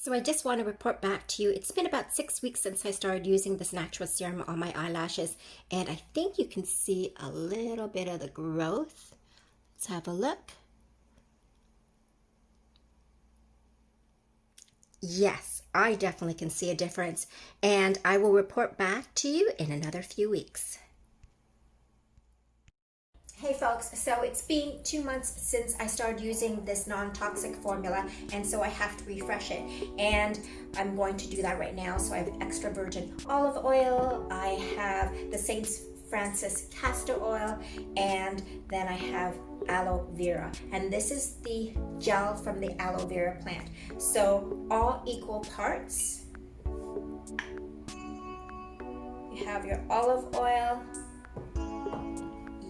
So I just want to report back to you. It's been about 6 weeks since I started using this natural serum on my eyelashes, and I think you can see a little bit of the growth. Let's have a look. Yes, I definitely can see a difference, and I will report back to you in another few weeks. Hey folks, so it's been 2 months since I started using this non-toxic formula, and so I have to refresh it, and I'm going to do that right now. So I have extra virgin olive oil, I have the St. Francis castor oil, and then I have aloe vera, and this is the gel from the aloe vera plant. So all equal parts. You have your olive oil,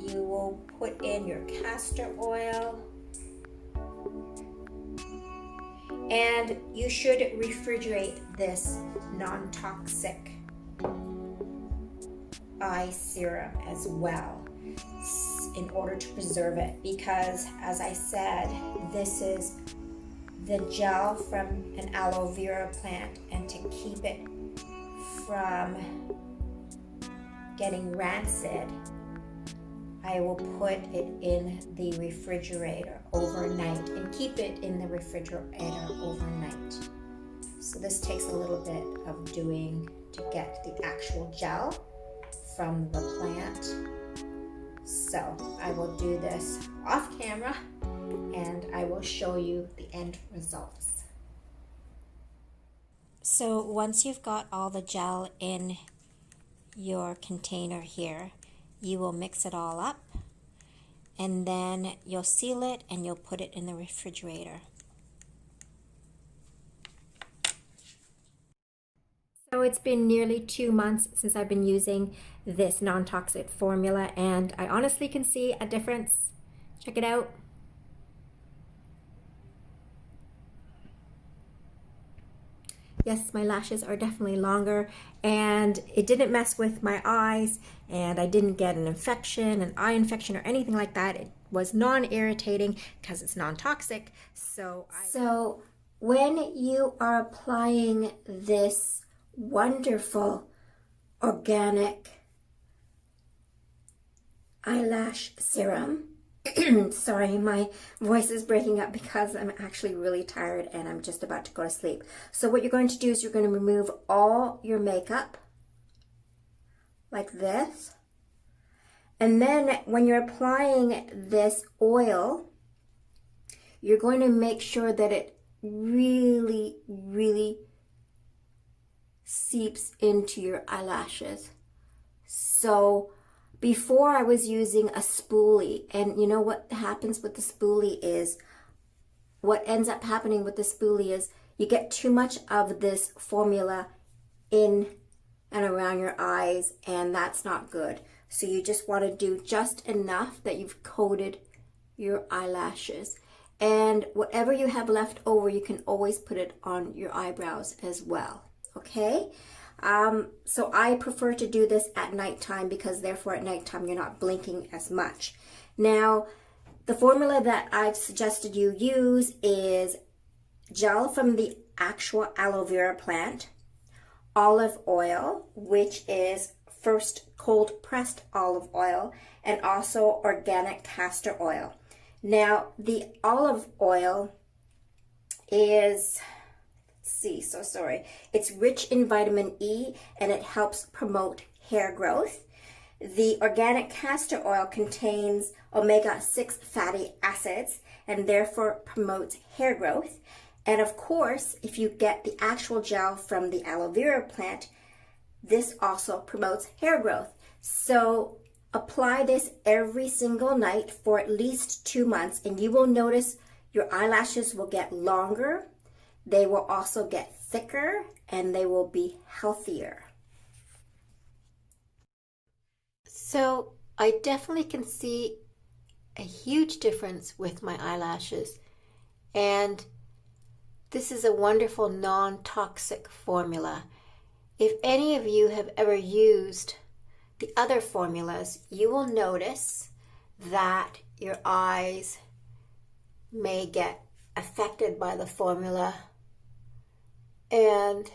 you will put in your castor oil, and you should refrigerate this non-toxic eye serum as well in order to preserve it, because as I said, this is the gel from an aloe vera plant, and to keep it from getting rancid, I will put it in the refrigerator overnight and keep it in the refrigerator overnight. So this takes a little bit of doing to get the actual gel from the plant. So I will do this off camera and I will show you the end results. So once you've got all the gel in your container here, you will mix it all up, and then you'll seal it and you'll put it in the refrigerator. So it's been nearly 2 months since I've been using this non-toxic formula, and I honestly can see a difference. Check it out. Yes, my lashes are definitely longer, and it didn't mess with my eyes, and I didn't get an infection, an eye infection, or anything like that. It was non-irritating because it's non-toxic. So when you are applying this wonderful organic eyelash serum, sorry, my voice is breaking up because I'm actually really tired and I'm just about to go to sleep. So what you're going to do is you're going to remove all your makeup like this. And then when you're applying this oil, you're going to make sure that it really, really seeps into your eyelashes. So before I was using a spoolie, and you know what happens with the spoolie is, what ends up happening with the spoolie is you get too much of this formula in and around your eyes, and that's not good. So you just want to do just enough that you've coated your eyelashes. And whatever you have left over, you can always put it on your eyebrows as well, okay? So I prefer to do this at nighttime because therefore at nighttime you're not blinking as much. Now, the formula that I've suggested you use is gel from the actual aloe vera plant, olive oil, which is first cold pressed olive oil, and also organic castor oil. Now, the olive oil is, it's rich in vitamin E and it helps promote hair growth. The organic castor oil contains omega-6 fatty acids and therefore promotes hair growth. And of course, if you get the actual gel from the aloe vera plant, this also promotes hair growth. So apply this every single night for at least 2 months, and you will notice your eyelashes will get longer. They will also get thicker and they will be healthier. So I definitely can see a huge difference with my eyelashes, and this is a wonderful non-toxic formula. If any of you have ever used the other formulas, you will notice that your eyes may get affected by the formula and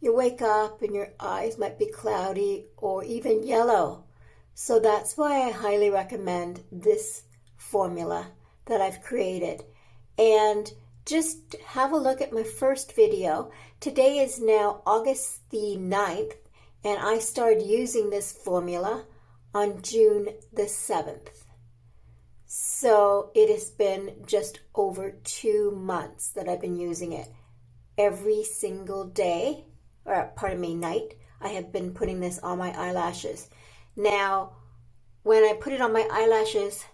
you wake up and your eyes might be cloudy or even yellow. So that's why I highly recommend this formula that I've created. And just have a look at my first video. Today is now August the 9th, and I started using this formula on June the 7th. So it has been just over 2 months that I've been using it. Every single day, or pardon me, night, I have been putting this on my eyelashes. Now, when I put it on my eyelashes,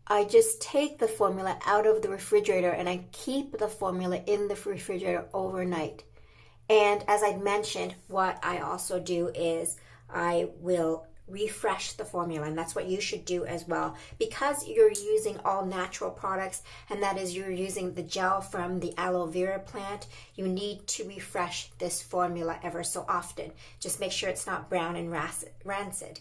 I just take the formula out of the refrigerator and I keep the formula in the refrigerator overnight. And as I mentioned, what I also do is I will refresh the formula, and that's what you should do as well, because you're using all natural products, and that is you're using the gel from the aloe vera plant. You need to refresh this formula ever so often. Just make sure it's not brown and rancid.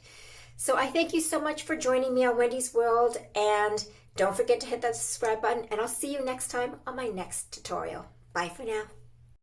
So I thank you so much for joining me on Wendy's World, and don't forget to hit that subscribe button, and I'll see you next time on my next tutorial. Bye for now.